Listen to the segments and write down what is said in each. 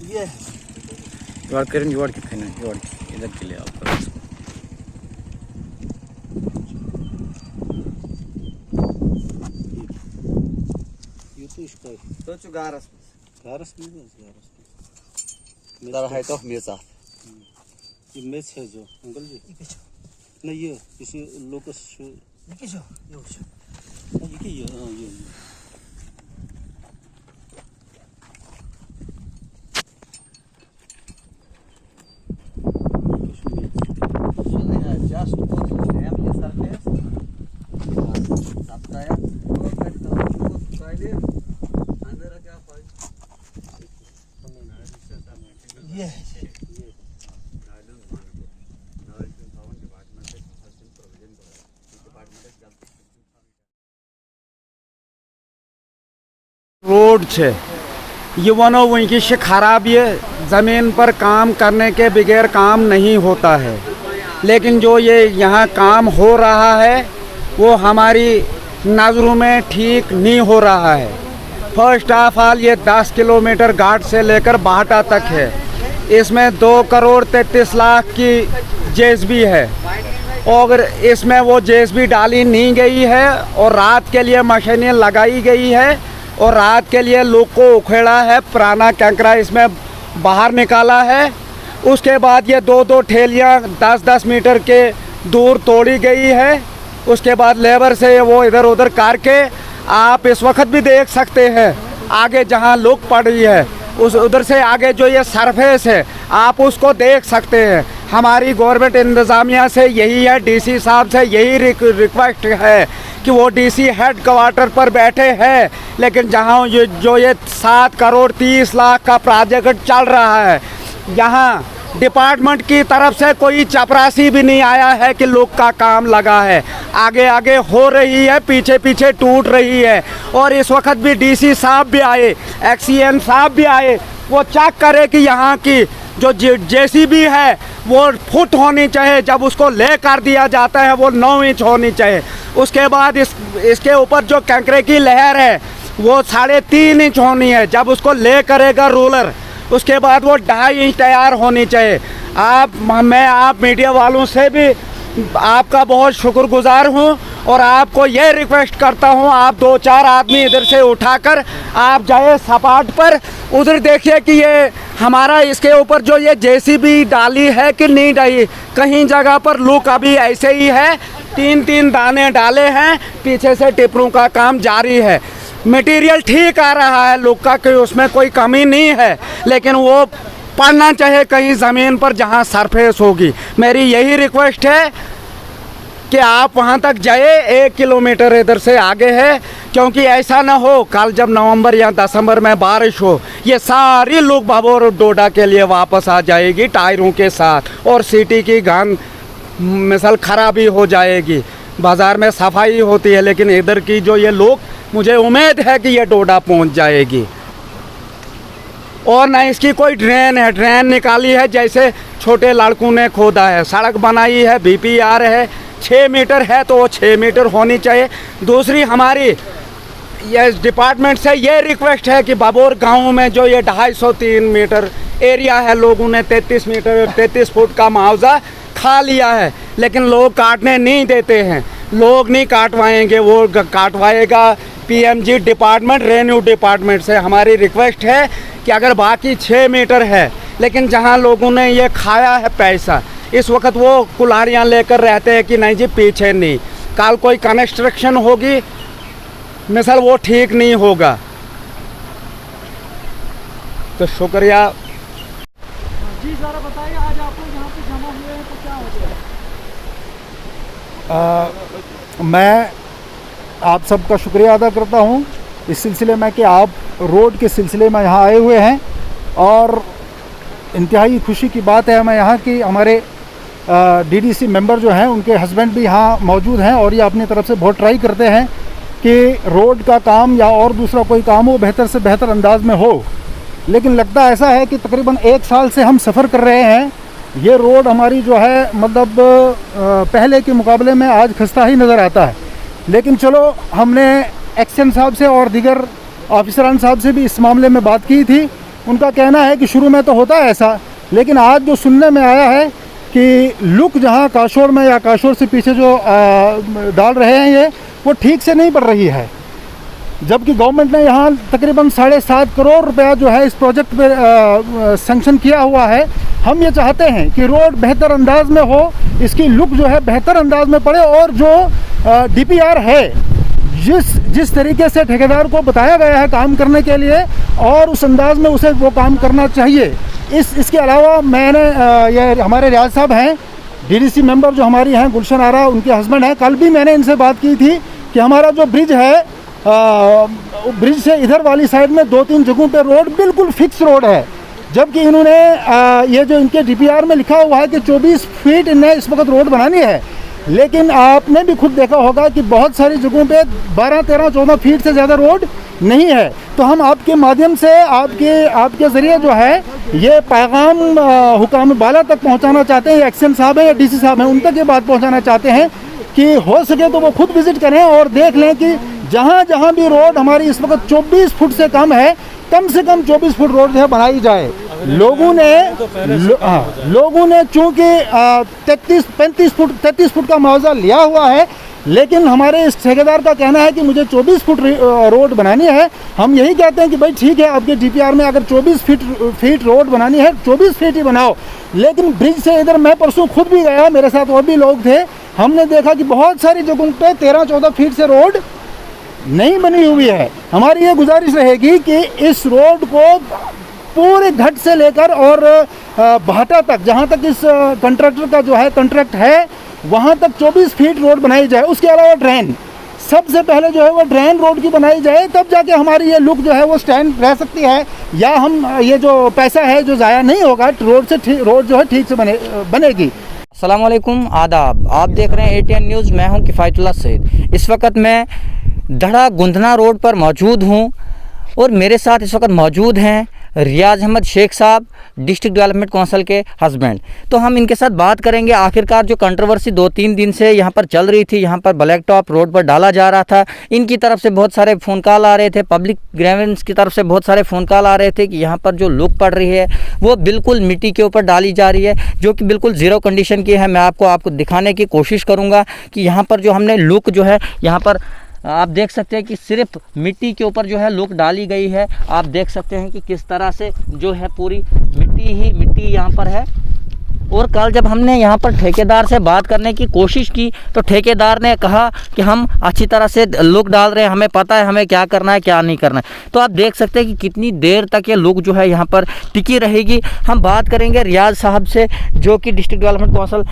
ये करें जोड़ के फिर जोड़ इधर के लिए आप ये तो इसका तो चुगारस गारस में दर है तो मेसा ये मेस है जो अंकल जी नहीं ये इसी लोकस ये जो ये हाँ ये just put stamp your surface subscribe अंदर क्या ये रोड छे ये वनो वहीं से खराब ये ज़मीन पर काम करने के बगैर काम नहीं होता है, लेकिन जो ये यहाँ काम हो रहा है वो हमारी नज़रों में ठीक नहीं हो रहा है। फर्स्ट ऑफ ऑल ये 10 किलोमीटर घाट से लेकर बाहटा तक है, इसमें 2,33,00,000 की जेसीबी है और इसमें वो जेसीबी डाली नहीं गई है और रात के लिए मशीनें लगाई गई है और रात के लिए लोग को उखेड़ा है, पुराना कंकरा इसमें बाहर निकाला है। उसके बाद ये 2-2 ठेलियाँ 10-10 मीटर के दूर तोड़ी गई है। उसके बाद लेबर से वो इधर उधर करके आप इस वक्त भी देख सकते हैं आगे जहाँ लोग पड़ी है उस उधर से आगे जो ये सरफेस है आप उसको देख सकते हैं। हमारी गवर्नमेंट इंतज़ामिया से यही है, डीसी साहब से यही रिक्वेस्ट है कि वो डीसी हेड क्वार्टर पर बैठे हैं, लेकिन जहाँ ये 7,30,00,000 का प्रोजेक्ट चल रहा है यहाँ डिपार्टमेंट की तरफ से कोई चपरासी भी नहीं आया है कि लोग का काम लगा है। आगे आगे हो रही है, पीछे पीछे टूट रही है और इस वक्त भी डीसी साहब भी आए, एक्सीएन साहब भी आए, वो चेक करे कि यहाँ की जो जेसीबी है वो फुट होनी चाहिए, जब उसको ले कर दिया जाता है वो 9 इंच होनी चाहिए। उसके बाद इसके ऊपर जो कंकरे की लहर है वो 3.5 इंच होनी है, जब उसको ले करेगा रोलर उसके बाद वो 2.5 इंच तैयार होनी चाहिए। मैं आप मीडिया वालों से भी आपका बहुत शुक्रगुजार हूँ और आपको ये रिक्वेस्ट करता हूँ आप 2-4 आदमी इधर से उठाकर आप जाए सपाट पर, उधर देखिए कि ये हमारा इसके ऊपर जो ये जेसीबी डाली है कि नहीं डाली। कहीं जगह पर लुक अभी ऐसे ही है, 3-3 दाने डाले हैं, पीछे से टिपरों का काम जारी है। मटेरियल ठीक आ रहा है लोग का, कि उसमें कोई कमी नहीं है, लेकिन वो पड़ना चाहिए कहीं ज़मीन पर जहां सरफेस होगी। मेरी यही रिक्वेस्ट है कि आप वहां तक जाए, 1 किलोमीटर इधर से आगे है, क्योंकि ऐसा ना हो कल जब नवंबर या दिसंबर में बारिश हो ये सारी लोग भाभोर डोडा के लिए वापस आ जाएगी टायरों के साथ और सिटी की गंद मिसल खराबी हो जाएगी। बाज़ार में सफाई होती है लेकिन इधर की जो ये लोग, मुझे उम्मीद है कि ये डोडा पहुंच जाएगी। और ना इसकी कोई ड्रेन है, ड्रेन निकाली है जैसे छोटे लड़कों ने खोदा है, सड़क बनाई है, बीपीआर है, 6 मीटर है तो वो 6 मीटर होनी चाहिए। दूसरी हमारी ये डिपार्टमेंट से ये रिक्वेस्ट है कि बाबोर गांव में जो ये 250-3 मीटर एरिया है लोगों ने 33 फुट का मुआवजा खा लिया है, लेकिन लोग काटने नहीं देते हैं। लोग नहीं काटवाएंगे, वो काटवाएगा पीएमजी डिपार्टमेंट, रेन्यू डिपार्टमेंट से। हमारी रिक्वेस्ट है कि अगर बाकी 6 मीटर है लेकिन जहां लोगों ने ये खाया है पैसा, इस वक्त वो कुल्हाड़ियाँ लेकर रहते हैं कि नहीं जी पीछे नहीं, कल कोई कंस्ट्रक्शन होगी मिसल वो ठीक नहीं होगा। तो शुक्रिया जी। ज़रा बताइए आज आप लोग यहाँ पे जमा हुए हैं तो क्या हो गया? मैं आप सबका शुक्रिया अदा करता हूँ इस सिलसिले में कि आप रोड के सिलसिले में यहाँ आए हुए हैं, और इंतहाई खुशी की बात है हमें यहाँ की हमारे डीडीसी मेंबर जो हैं उनके हस्बैंड भी यहाँ मौजूद हैं और ये अपनी तरफ से बहुत ट्राई करते हैं कि रोड का काम या और दूसरा कोई काम हो बेहतर से बेहतर अंदाज में हो। लेकिन लगता ऐसा है कि तकरीबन 1 साल से हम सफ़र कर रहे हैं और ये अपनी तरफ से बहुत ट्राई कर रहे हैं कि ये रोड हमारी जो है मतलब पहले के मुकाबले में आज खस्ता ही नज़र आता है। लेकिन चलो, हमने एक्शन साहब से और दीगर ऑफिसरान साहब से भी इस मामले में बात की थी। उनका कहना है कि शुरू में तो होता है ऐसा, लेकिन आज जो सुनने में आया है कि लुक जहां काशोर में या काशोर से पीछे जो डाल रहे हैं ये, वो ठीक से नहीं पड़ रही है। जबकि गवर्नमेंट ने यहाँ तकरीबन 7.5 करोड़ रुपया जो है इस प्रोजेक्ट पे सैंक्शन किया हुआ है। हम ये चाहते हैं कि रोड बेहतर अंदाज में हो, इसकी लुक जो है बेहतर अंदाज में पड़े, और जो DPR है जिस तरीके से ठेकेदार को बताया गया है काम करने के लिए, और उस अंदाज में उसे वो काम करना चाहिए। इसके अलावा मैंने ये हमारे रियाज साहब हैं, DDC मेंबर जो हमारी हैं, गुलशन आरा उनके हस्बैंड हैं, कल भी मैंने इनसे बात की थी कि हमारा जो ब्रिज है, ब्रिज से इधर वाली साइड में 2-3 जगहों पे रोड बिल्कुल फिक्स रोड है, जबकि इन्होंने ये जो इनके DPR में लिखा हुआ है कि 24 फीट इन्हें इस वक्त रोड बनानी है। लेकिन आपने भी खुद देखा होगा कि बहुत सारी जगहों पे 12, 13, 14 फीट से ज़्यादा रोड नहीं है। तो हम आपके माध्यम से आपके ज़रिए जो है ये पैगाम हुकाम बाला तक पहुंचाना चाहते हैं। एक्शन साहब हैं या DC साहब हैं, उन तक ये बात पहुंचाना चाहते हैं कि हो सके तो वो खुद विज़िट करें और देख लें कि जहाँ जहाँ भी रोड हमारी इस वक्त 24 फुट से कम है, कम से कम 24 फुट रोड जो है बनाई जाए। लोगों ने चूँकि 33 फुट का मुआवजा लिया हुआ है, लेकिन हमारे इस ठेकेदार का कहना है कि मुझे 24 फुट रोड बनानी है। हम यही कहते हैं कि भाई ठीक है, आपके DPR में अगर 24 फीट रोड बनानी है, 24 फीट ही बनाओ। लेकिन ब्रिज से इधर मैं परसों खुद भी गया, मेरे साथ और भी लोग थे, हमने देखा कि बहुत सारी जगहों पे 13-14 फीट से रोड नहीं बनी हुई है। हमारी ये गुजारिश रहेगी कि इस रोड को पूरे घाट से लेकर और भाटा तक, जहाँ तक इस कंट्रैक्टर का जो है कॉन्ट्रैक्ट है, वहाँ तक 24 फीट रोड बनाई जाए। उसके अलावा ड्रेन, सबसे पहले जो है वो ड्रेन रोड की बनाई जाए, तब जाके हमारी ये लुक जो है वो स्टैंड रह सकती है, या हम ये जो पैसा है जो ज़ाया नहीं होगा, रोड जो है ठीक से बनेगी। अस्सलाम वालेकुम, आदाब। आप देख रहे हैं ATN न्यूज़। मैं हूं किफ़ायतुल्लाह सईद। इस वक्त मैं धड़ा गुंदना रोड पर मौजूद हूं और मेरे साथ इस वक्त मौजूद हैं रियाज अहमद शेख साहब, डिस्ट्रिक्ट डेवलपमेंट काउंसिल के हस्बैंड। तो हम इनके साथ बात करेंगे आखिरकार जो कंट्रोवर्सी 2-3 दिन से यहाँ पर चल रही थी, यहाँ पर ब्लैक टॉप रोड पर डाला जा रहा था। इनकी तरफ से बहुत सारे फ़ोन कॉल आ रहे थे, पब्लिक ग्रेवेंस की तरफ से बहुत सारे फ़ोन कॉल आ रहे थे कि यहाँ पर जो लुक पड़ रही है वो बिल्कुल मिट्टी के ऊपर डाली जा रही है, जो कि बिल्कुल ज़ीरो कंडीशन की है। मैं आपको दिखाने की कोशिश करूँगा कि यहाँ पर जो हमने लुक जो है, यहाँ पर आप देख सकते हैं कि सिर्फ मिट्टी के ऊपर जो है लुक डाली गई है। आप देख सकते हैं कि किस तरह से जो है पूरी मिट्टी यहाँ पर है। और कल जब हमने यहाँ पर ठेकेदार से बात करने की कोशिश की तो ठेकेदार ने कहा कि हम अच्छी तरह से लुक डाल रहे हैं, हमें पता है हमें क्या करना है क्या नहीं करना है। तो आप देख सकते हैं कि कितनी देर तक ये लुक जो है यहाँ पर टिकी रहेगी। हम बात करेंगे रियाज साहब से, जो कि डिस्ट्रिक्ट डेवलपमेंट काउंसिल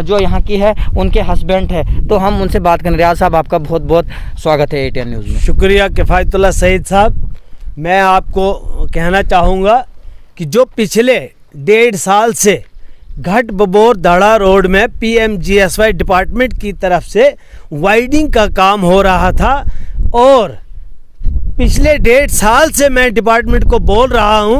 जो यहाँ की है उनके हस्बैंड है। तो हम उनसे बात करें। रियाज साहब, आपका बहुत बहुत स्वागत है ATN न्यूज़ में। शुक्रिया किफ़ायतुल्लाह सईद साहब। मैं आपको कहना चाहूँगा कि जो पिछले 1.5 साल से घट बबोर दड़ा रोड में PMGSY डिपार्टमेंट की तरफ से वाइडिंग का काम हो रहा था, और पिछले 1.5 साल से मैं डिपार्टमेंट को बोल रहा हूं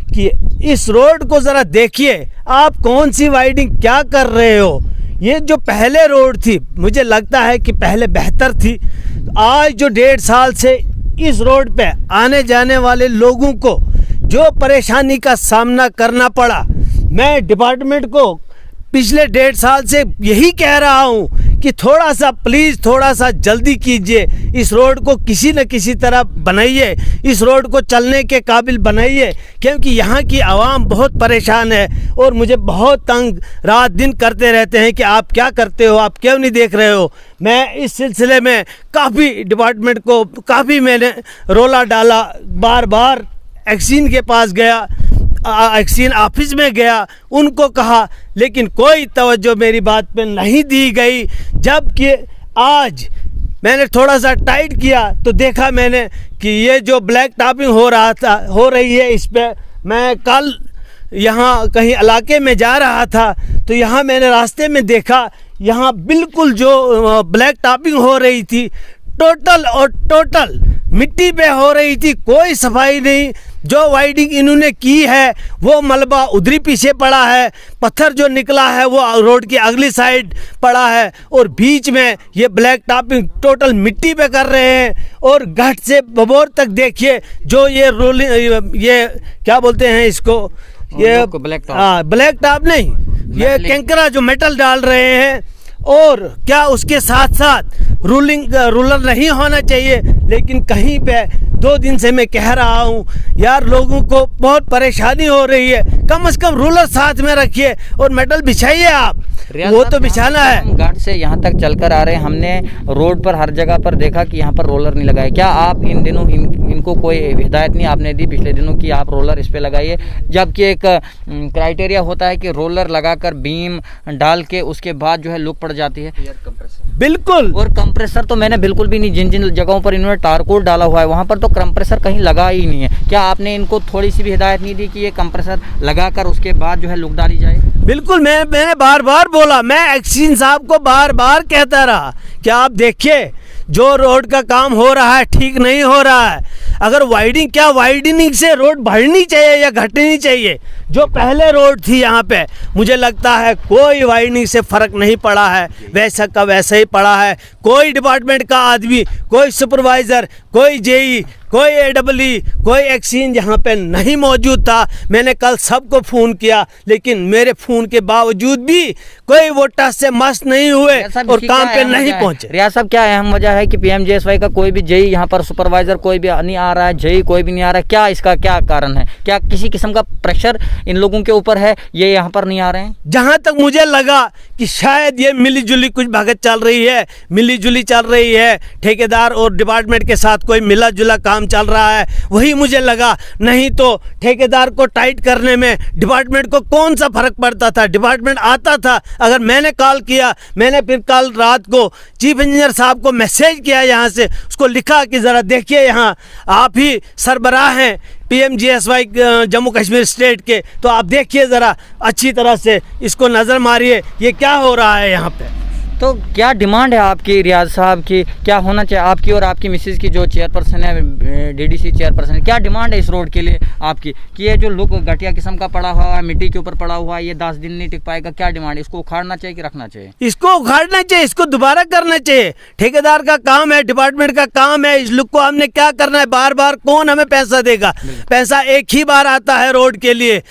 कि इस रोड को ज़रा देखिए, आप कौन सी वाइडिंग क्या कर रहे हो। ये जो पहले रोड थी, मुझे लगता है कि पहले बेहतर थी। आज जो 1.5 साल से इस रोड पे आने जाने वाले लोगों को जो परेशानी का सामना करना पड़ा, मैं डिपार्टमेंट को पिछले 1.5 साल से यही कह रहा हूँ कि थोड़ा सा प्लीज़ थोड़ा सा जल्दी कीजिए, इस रोड को किसी न किसी तरह बनाइए, इस रोड को चलने के काबिल बनाइए, क्योंकि यहाँ की आवाम बहुत परेशान है और मुझे बहुत तंग रात दिन करते रहते हैं कि आप क्या करते हो, आप क्यों नहीं देख रहे हो। मैं इस सिलसिले में काफ़ी डिपार्टमेंट को काफ़ी मैंने रोला डाला, बार बार एक्सीन के पास गया, एक्सीन ऑफिस में गया, उनको कहा, लेकिन कोई तवज्जो मेरी बात पे नहीं दी गई। जबकि आज मैंने थोड़ा सा टाइट किया तो देखा मैंने कि ये जो ब्लैक टॉपिंग हो रही है, इस पे मैं कल यहाँ कहीं इलाके में जा रहा था तो यहाँ मैंने रास्ते में देखा, यहाँ बिल्कुल जो ब्लैक टॉपिंग हो रही थी टोटल मिट्टी पे हो रही थी, कोई सफाई नहीं। जो वाइडिंग इन्होंने की है वो मलबा उधरी पीछे पड़ा है, पत्थर जो निकला है वो रोड की अगली साइड पड़ा है, और बीच में ये ब्लैक टॉपिंग टोटल मिट्टी पे कर रहे हैं। और घाट से बबोर तक देखिए जो ये रोलिंग, ये क्या बोलते हैं इसको, ये ब्लैक टॉप, हाँ ब्लैक टॉप नहीं, ये कैंकरा जो मेटल डाल रहे हैं। और क्या उसके साथ साथ रूलर नहीं होना चाहिए, लेकिन कहीं पे 2 दिन से मैं कह रहा हूँ यार लोगों को बहुत परेशानी हो रही है, कम से कम रूलर साथ में रखिए और मेटल बिछाइए आप, वो तो बिछाना है। हम घाट से यहाँ तक चलकर आ रहे हैं, हमने रोड पर हर जगह पर देखा कि यहाँ पर रोलर नहीं लगाए। क्या आप इन दिनों इनको कोई हिदायत नहीं आपने दी पिछले दिनों कि आप रोलर इस पे लगाइए, जबकि एक क्राइटेरिया होता है कि रोलर लगाकर बीम डाल के उसके बाद जो है लुक पड़ जाती है। बिल्कुल, और कंप्रेसर तो मैंने बिल्कुल भी नहीं, जिन जिन जगहों पर इन्होंने टारकोल डाला हुआ है वहाँ पर तो कंप्रेसर कहीं लगा ही नहीं है। क्या आपने इनको थोड़ी सी भी हिदायत नहीं दी कि ये कंप्रेसर लगाकर उसके बाद जो है लुक डाली जाए? बिल्कुल, मैंने बार बार बोला, मैं एक्सीन साहब को बार बार कहता रहा कि आप देखिए जो रोड का काम हो रहा है ठीक नहीं हो रहा है। अगर वाइडिंग, क्या वाइडनिंग से रोड बढ़नी चाहिए या घटनी चाहिए? जो पहले रोड थी यहाँ पे मुझे लगता है कोई वाइडनिंग से फ़र्क नहीं पड़ा है, वैसा का वैसा ही पड़ा है। कोई डिपार्टमेंट का आदमी, कोई सुपरवाइज़र, कोई जेई, कोई एडब्ल्यू, कोई एक्सीन यहाँ पे नहीं मौजूद था। मैंने कल सबको फ़ोन किया, लेकिन मेरे फ़ोन के बावजूद भी कोई वो टच से मस्त नहीं हुए और काम पे नहीं पहुँचे। रियाज साहब, क्या अहम वजह है कि PMGSY का कोई भी जेई यहाँ पर, सुपरवाइजर कोई भी नहीं आ रहा है, जेई कोई भी नहीं आ रहा है? क्या इसका क्या कारण है? क्या किसी किस्म का प्रेशर इन लोगों के ऊपर है, ये यहाँ पर नहीं आ रहे हैं? जहाँ तक मुझे लगा कि शायद ये मिली जुली कुछ भगत चल रही है, मिली जुली चल रही है, ठेकेदार और डिपार्टमेंट के साथ कोई मिला जुला काम चल रहा है, वही मुझे लगा। नहीं तो ठेकेदार को टाइट करने में डिपार्टमेंट को कौन सा फर्क पड़ता था? डिपार्टमेंट आता था। अगर मैंने कॉल किया, मैंने फिर कल रात को चीफ इंजीनियर साहब को मैसेज किया यहाँ से, उसको लिखा कि ज़रा देखिए यहाँ आप ही सरबराह हैं PMGSY जम्मू कश्मीर स्टेट के, तो आप देखिए ज़रा अच्छी तरह से इसको नज़र मारिए, ये क्या हो रहा है यहाँ पे। तो क्या डिमांड है आपकी रियाज साहब की? क्या होना चाहिए आपकी और आपकी मिसेज की जो चेयरपर्सन है, DDC चेयरपर्सन है, क्या डिमांड है इस रोड के लिए आपकी कि ये जो लुक घटिया किस्म का पड़ा हुआ है, मिट्टी के ऊपर पड़ा हुआ है, ये 10 दिन नहीं टिक पाएगा? क्या डिमांड है? इसको उखाड़ना चाहिए कि रखना चाहिए? इसको उखाड़ना चाहिए, इसको दोबारा करना चाहिए। ठेकेदार का काम है, डिपार्टमेंट का काम है, इस लुक को हमने क्या करना है? बार बार कौन हमें पैसा देगा? पैसा एक ही बार आता है रोड के लिए,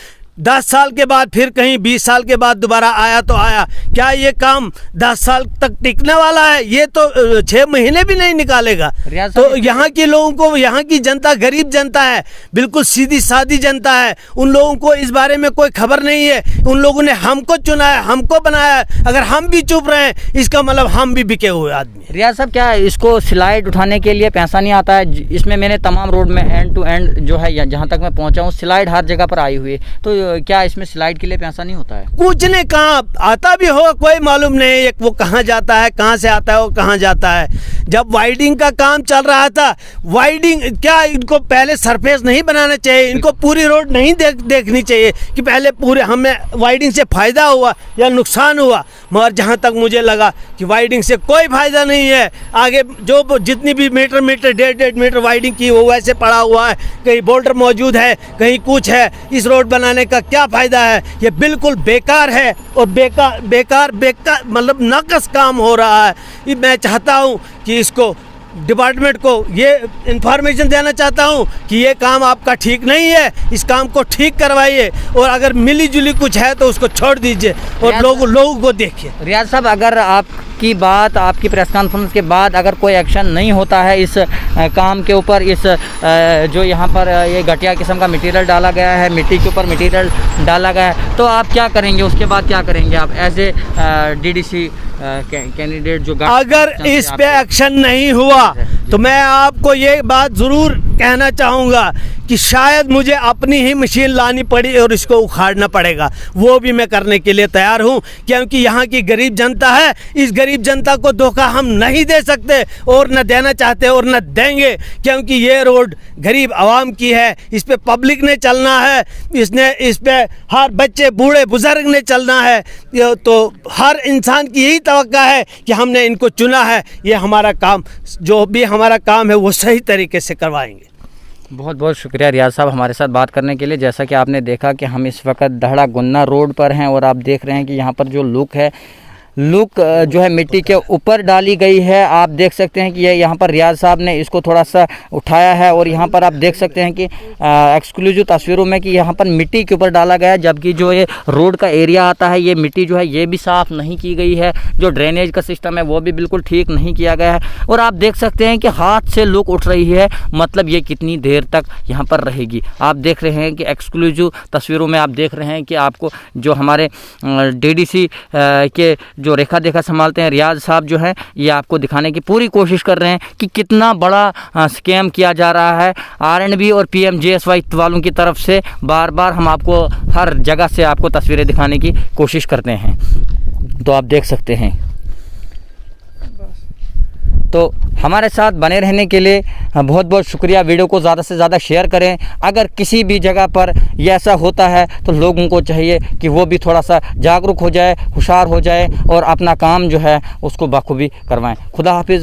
10 साल के बाद फिर कहीं 20 साल के बाद दोबारा आया तो आया। क्या ये काम 10 साल तक टिकने वाला है? ये तो 6 महीने भी नहीं निकालेगा। तो यहाँ के लोगों को, यहाँ की जनता गरीब जनता है, बिल्कुल सीधी सादी जनता है, उन लोगों को इस बारे में कोई खबर नहीं है। उन लोगों ने हमको चुना है, हमको बनाया है। अगर हम भी चुप रहे हैं, इसका मतलब हम भी बिके हुए आदमी। रियाज साहब, क्या इसको स्लाइड उठाने के लिए पैसा नहीं आता है? इसमें मैंने तमाम रोड में एंड टू एंड जो है, जहाँ तक मैं पहुँचा हूँ, स्लाइड हर जगह पर आई हुई है, तो क्या इसमें स्लाइड के लिए पैसा नहीं होता है? कुछ नहीं, कहाँ आता भी होगा कोई मालूम नहीं, वो कहाँ जाता है, कहाँ से आता है, वो कहाँ जाता है। जब वाइडिंग का काम चल रहा था, वाइडिंग क्या, इनको पहले सरफेस नहीं बनाना चाहिए? इनको पूरी रोड नहीं देखनी चाहिए कि पहले पूरे हमें वाइडिंग से फ़ायदा हुआ या नुकसान हुआ? मगर जहाँ तक मुझे लगा कि वाइडिंग से कोई फ़ायदा नहीं है। आगे जो जितनी भी मीटर 1.5 मीटर वाइडिंग की वो वैसे पड़ा हुआ है, कहीं बोल्डर मौजूद है, कहीं कुछ है। इस रोड बनाने का क्या फ़ायदा है? ये बिल्कुल बेकार है और बेकार मतलब नाकस काम हो रहा है। मैं चाहता हूँ कि इसको डिपार्टमेंट को ये इन्फॉर्मेशन देना चाहता हूँ कि ये काम आपका ठीक नहीं है, इस काम को ठीक करवाइए, और अगर मिली जुली कुछ है तो उसको छोड़ दीजिए और लोगों को देखिए। रियाज साहब, अगर आपकी बात, आपकी प्रेस कॉन्फ्रेंस के बाद अगर कोई एक्शन नहीं होता है इस काम के ऊपर, इस जो यहाँ पर ये घटिया किस्म का मटेरियल डाला गया है, मिट्टी के ऊपर मटेरियल डाला गया है, तो आप क्या करेंगे? उसके बाद क्या करेंगे आप एज ए DDC कैंडिडेट? जो अगर इस पे एक्शन नहीं हुआ तो मैं आपको ये बात ज़रूर कहना चाहूँगा कि शायद मुझे अपनी ही मशीन लानी पड़ी और इसको उखाड़ना पड़ेगा। वो भी मैं करने के लिए तैयार हूँ, क्योंकि यहाँ की गरीब जनता है। इस गरीब जनता को धोखा हम नहीं दे सकते और न देना चाहते और न देंगे, क्योंकि ये रोड गरीब आवाम की है। इस पे पब्लिक ने चलना है, इस पे हर बच्चे बूढ़े बुजुर्ग ने चलना है। तो हर इंसान की यही तवक्का है कि हमने इनको चुना है, ये हमारा काम, जो भी हमारा काम है वो सही तरीके से करवाएंगे। बहुत बहुत शुक्रिया रियाज साहब हमारे साथ बात करने के लिए। जैसा कि आपने देखा कि हम इस वक्त दहड़ा गुन्ना रोड पर हैं और आप देख रहे हैं कि यहाँ पर जो लुक है, लुक जो है मिट्टी के ऊपर डाली गई है। आप देख सकते हैं कि ये यहाँ पर रियाज साहब ने इसको थोड़ा सा उठाया है और यहाँ पर आप देख सकते हैं कि एक्सक्लूसिव तस्वीरों में कि यहाँ पर मिट्टी के ऊपर डाला गया है, जबकि जो ये रोड का एरिया आता है ये मिट्टी जो है ये भी साफ़ नहीं की गई है। जो ड्रेनेज का सिस्टम है वो भी बिल्कुल ठीक नहीं किया गया है और आप देख सकते हैं कि हाथ से लुक उठ रही है, मतलब ये कितनी देर तक यहाँ पर रहेगी। आप देख रहे हैं कि एक्सक्लूसिव तस्वीरों में आप देख रहे हैं कि आपको जो हमारे DDC के जो रेखा देखा संभालते हैं रियाज साहब जो हैं, ये आपको दिखाने की पूरी कोशिश कर रहे हैं कि कितना बड़ा स्कैम किया जा रहा है RNB और PMGSY वालों की तरफ से। बार बार हम आपको हर जगह से आपको तस्वीरें दिखाने की कोशिश करते हैं, तो आप देख सकते हैं। तो हमारे साथ बने रहने के लिए बहुत बहुत शुक्रिया। वीडियो को ज़्यादा से ज़्यादा शेयर करें। अगर किसी भी जगह पर ये ऐसा होता है तो लोगों को चाहिए कि वो भी थोड़ा सा जागरूक हो जाए, होशियार हो जाए और अपना काम जो है उसको बखूबी करवाएं। खुदा हाफिज़।